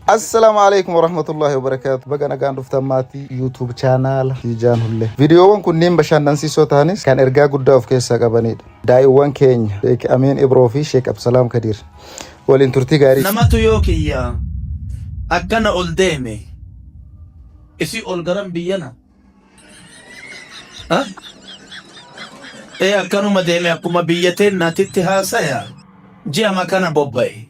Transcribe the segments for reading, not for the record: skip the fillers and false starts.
السلام عليكم ورحمة الله وبركاته. بقى نقان رفتماتي يوتيوب channel هيجان هله فيديو وان كنين بشان ننسي صوتانيس كان إرجع قدام في كيسة قبنيد داي وان كين شيك أمين إبروفي شيك أبسلام كدير ولين ترتي غاري نماتو يوكي يا أكنا أولديمي إسي أولغرام بيانا ها إيه أكنو مديمي أكما بيتين ناتي هاسايا جي أما كان بوباي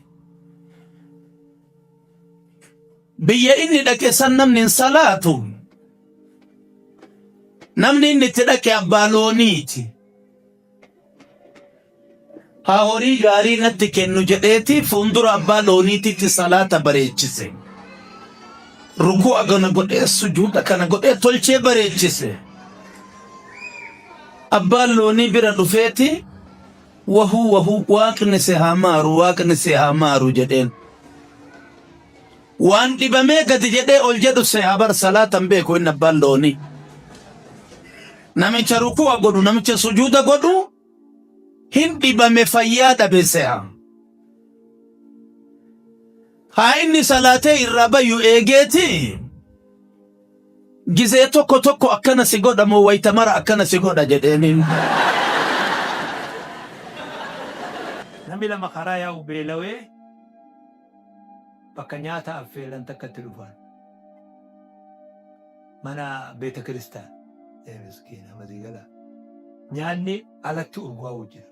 بيا إني دكي سنم نين صلاتو نمني إني تدكي أبالونيتي هاوري غاري نتي كنو جديتي فندر أبالونيتي تي صلاة بريتشيسي ركوع أغنى قد سجود أكنا قد تولشي بريتشيسي أبالوني برا رفيتي وهو واقن سهامارو جدين وان دبامي قد جدي أولجدو سيابر صلاة بيكو إن أبالوني نميچ ركوع قدو نميچ سجود قدو هندي بمفيادة بسها هايني صلاتي الربا يؤيجيتي جزي توكو أكنا سيقودا مو ويتمر أكنا سيقودا جدينين نمي لما خرايا وبيلوي بكنياتا أفيلان تكتلوفان منا بيت كريستان يا مسكينة مديقلا نياني ألتو أرغواوجر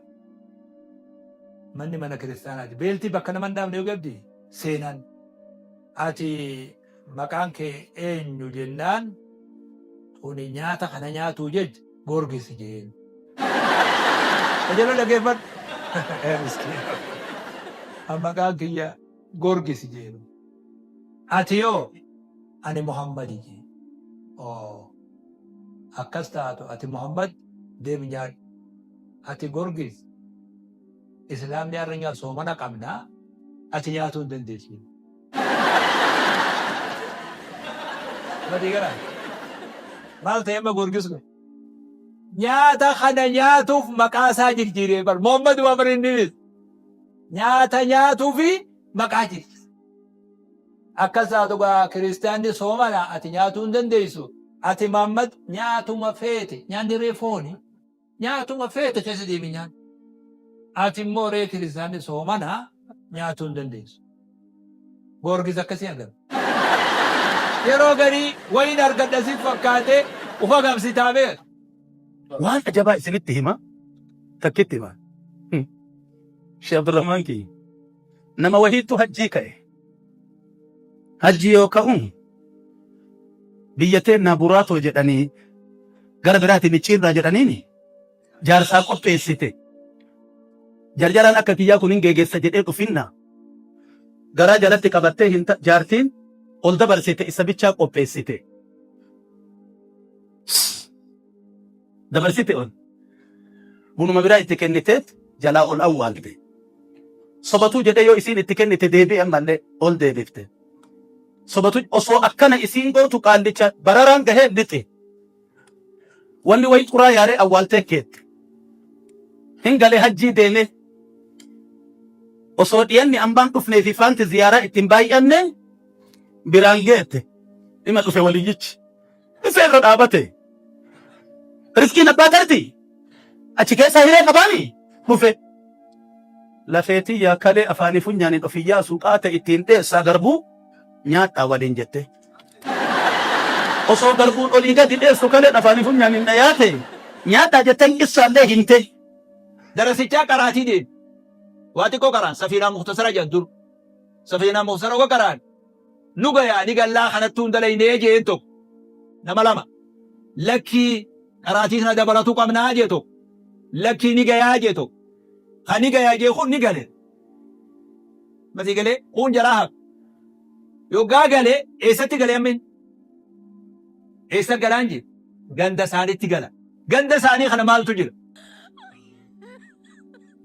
مني منا كريستانات بيلتي بكنا من دام نيوغبدي سينان آتي مكان كي إنيو جنان توني نياتا خنا نياتو جج غورغي سجين أجلو لغيفت يا مسكين مكان كي غورغي سجين آتيو أني محمد جي أكستاتو أتي محمد ديم نيان أتي غورغيس إسلام نيان رنيا سومنا قمنا أتي نياتون دنديشين ما تيجرا مال تيما غورغيس نياتا خنا نياتو في مقاسا جيري بر محمد وامرنيس نياتو في مقاجي أكستاتو كريستيان دي سومنا أتي نياتون دنديسو أتي محمد نياتو مفيتي نيان دي ريفوني نياتو مفيتي تسدي بنيان أتي موري كريستيان سومنا نياتو دنديس غورغي زكسي أغل يرو غري وين أرغد أسيب فكاتي وفاقم ستابير وان أجابا إسنتهما تكتما شيخ عبد الرحمن كي نما وهيتو هجيكا هجيو كأم بيتين نابوراتو جداني غربراتي نيشين راجدانيني جارسا قبيسيتي جرجران akka kiyyaa kun geegessa jedhee dhufinna garaa jalatti qabattee hin jaartiin ol dabarsite isa bichaa qopheessite dabarsite ol bunuma biraa itti kenniteet jalaa ol awwaalte sobatu jedhee yoo isiin itti kennite deebi'e ammallee ol deebifte sobatu osoo akkana isiin gootu qaallicha bararaan gahee lixi wanni wayi quraa yaaree awwaaltee keette hin galee hajjii deemee osoo dhiyanni ambaan dhufnee fi faanti ziyaaraa ittiin baay'anne biraan geette dhima dhufe waliyyichi dhufee irra dhaabate riskiin abbaa tarti achi keessaa hiree qabaani dhufe lafeetii yaakalee afaanii funyaaniin ofiyyaa suuqaata ittiin dheessaa garbuu nyaadhaa waliin jette osoo garbuun olii gadi dheessu kalee afaanii funyaaniin dhayaate nyaadhaa jettan qissaallee hinte درسيتها قراتي دي واتي كو قران سفينة مختصرة جدور سفينة مختصرة كو قران نوغا يعني قال لا خنتون دلين يجي انتو نما لما لكي قراتي سنة دبلتو قمنا جيتو لكي نيغا ياجيتو خنيغا ياجي خون نيغا لي ما تيغلي خون جراها يوغا غالي ايسا تيغلي امين ايسا غلانجي غندا ساني تيغلا غندا ساني خنا مال تجير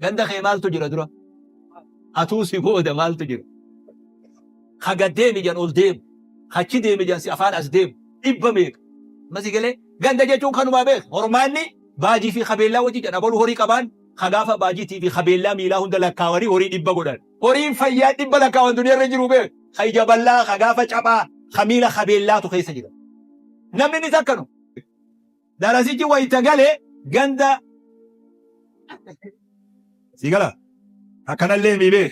غندا خيمال تجرى درا أتوسي بودا مال تجرى خجدين جان أولديم خشيدين جان سافان أسديم إبميك ما سيقولي غندا جاتون خانو ما بيك هرماني باجي في خبيلة وجي جانا بولو هوري كمان خلافة باجي تي في خبيلة ميلا هند لكاوري هوري إبا قدان هوري فيات إبا لكاوان دنيا رجلو بيك خي جبلا خقافة شبا خميلة خبيلات وخي سجل نمني نتكنو دراسيجي ويتقالي غندا سيقلا أكنا اللي ميبه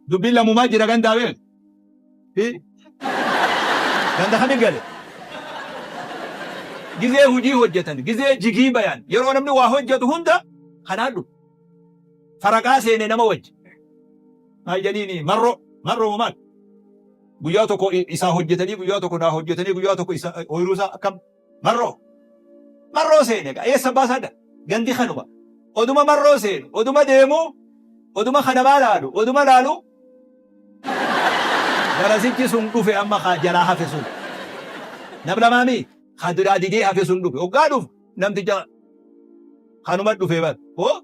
دبلا مماجرة غندا بيه غندا خمي قالي جزء هجي هجتن جزء جيجي بيان يرون من واحد هندا خنادو فرقاسين نما وجه هاي جنيني مرو ومات بياتكو إسا هجتني بياتكو نا هجتني بياتكو إسا ويروسا كم مرو سينك أي سبا سادا غندي خنوبا ودوما مرو سين ودوما ديمو ودوما خنما لالو ودوما لالو دراسيكي سنقو في أما خاجرا حفظون نبلا مامي خادرا ديدي حفظون دوفي وقادوف نمتجا خانوما دوفي بات هو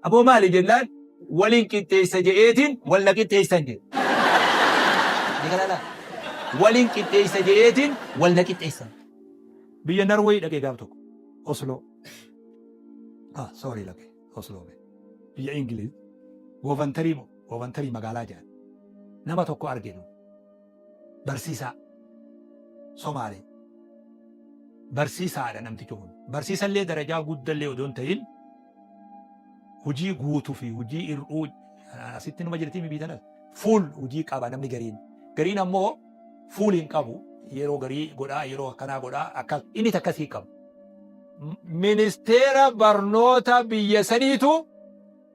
أبو مالي جلال ولين كنتي سجئتين ولا كنتي سنجي لا ولين كنتي سجئتين ولا كنتي سنجي بيا نروي لكي قابتك أصلو سوري لكي أصلو بيا إنجليز وفنتري مقالا جان نما توقو أرجينو برسيسا صومالي برسيسا على نمتي جون برسيسا اللي درجة قد اللي ودون تهين hujii guutuu fi hujii ir'uu asitti numa jirti mibiitana fuul hujii qaba namni gariin ammoo fuul hin qabu yeroo garii godhaa yeroo akkanaa godhaa akkas inni takkasii qabu. Ministeera barnoota biyya saniitu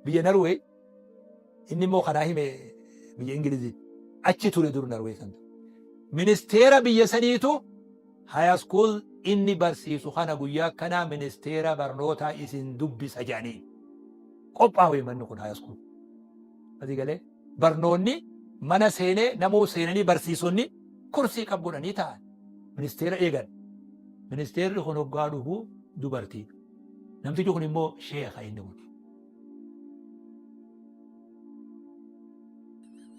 biyya Narwee inni immoo kanaa hime biyya Ingilizii achi ture dur Narwee kan ministeera biyya saniitu high school inni barsiisu kana guyyaa kana ministeera barnoota isin dubbisa jedhanii. Qophaa'ee manni kun high school. Ati galee barnoonni mana seenee namoo seenanii barsiisonni kursii qabgodhanii ta'an ministeera eegan. Ministeerri kun hoggaa dhufu dubartii. Namtichi kun immoo sheekha inni kun.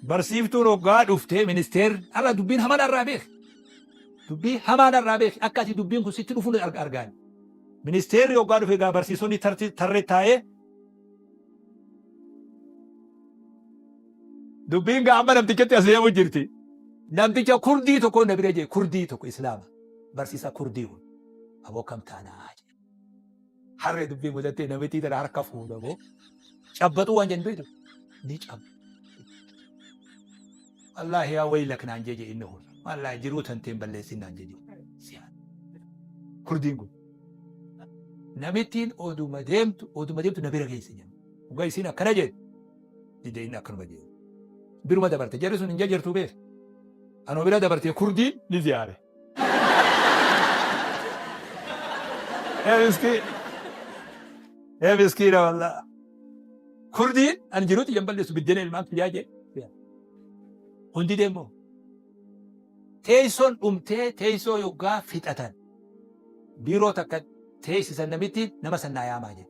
Barsiiftuun hoggaa dhuftee ministeerri ala dubbiin hamaan irraa beek. Dubbii hamaan irraa beek akka ati dubbiin kun sitti dhufuun argaan. Ministeerri hoggaa dhufee gaa barsiisonni tarree taa'ee dubbiin gaama namtichatti as deemu jirti. Namticha kurdii tokko na bira jee kurdii tokko islaama barsiisaa kurdii kun aboo kam taanaa jee harree dubbii mudattee namitii tana harka fuudhamoo cabbaxuu waan jennu beektu ni cabba. Wallaahi yaa waylak naan jee inni kun wallaahi jiruu tanteen balleessin naan jee kurdiin kun namittiin oduma deemtu na bira geesse jennu dhugaa isiin akkana jee didee inni akkanuma jee. Biruma dabarte jarri sun hin jajjartuu beef anoo bira dabarte kurdiin ni ziyaare. Miskiina wallaa kurdiin an jiruuti yan balleessu biddeen ilmaan fiyyaa jee hundi deemoo teessoon dhumtee teessoo yoggaa fixatan biiroo takka teessisan namitti nama sannaa yaamaa jee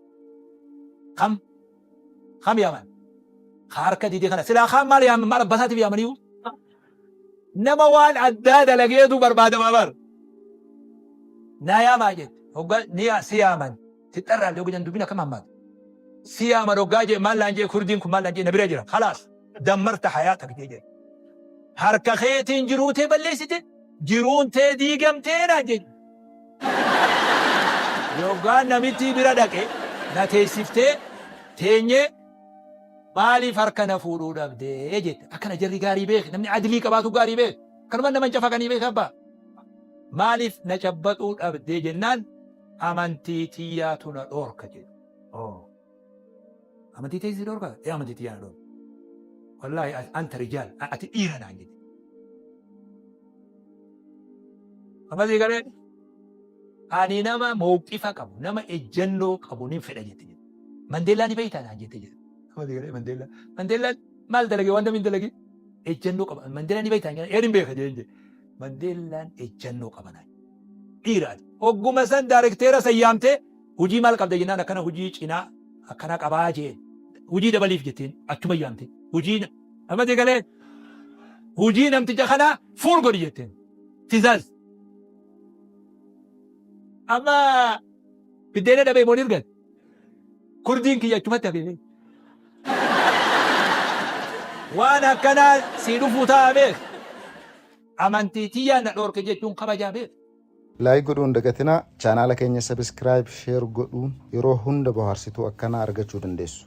kam yaaman harka didee kana silaa kaan maal yaaman maal abbasaatiif yaamaniiru nama waan addaa dalageetu barbaadamaa bar naa yaamaa jette hoggaa ni si yaaman si xarraallee hoggan dubbina kam hammaatu si yaaman hoggaa jee maal laan jee kurdiin kun maal laan jee na bira jira khalaas dammarta hayaata jee jee harka keetiin jiruutee balleessite jiruun tee diigamtee naa jee yoggaa namitti bira dhaqe na teessiftee teenyee maaliif harka na fuudhuu dhabdee jette akkana jarri gaarii beek namni adilii qabaatu gaarii beek kanuma nama cafaqanii beek abbaa maaliif na cabbaxuu dhabdee jennaan amantii tiyyaatu na dhoorka jedhu amantii teessii dhoorka amantii tiyyaa na dhoorka wallaahi anta rijaal ati dhiira naan jedhe amasii garee ani nama mawqifa qabu nama ejjennoo qabu nin fedha jette Mandeellaan ni beektaa naan jette jedhu. Mandeellaan maal dalage wanta min dalage ejjennoo qaba. Mandeellaan ni beektaa eerin beeka jedhee Mandeellaan ejjennoo qaba naan. Dhiiraati. Hogguma san daarekteera sayyaamtee hujii maal qabda jennaan akkana hujii cinaa akkana qabaa jee hujii dabaliif jetteen achuma yaamte hujii amate galee hujii namticha kanaa fuul godhi jetteen tizaaz. Amma biddeena dhabee moo nirgan kurdiin kiyya achumatti hafee وانا كنا سيدو فوتا بيت أمانتي تيا نورك جتون خبجا بيت Laayik godhuun dagatinaa chaanaala keenya sabiskiraayib sheer godhuun yeroo hunda bohaarsituu akkanaa argachuu dandeessu.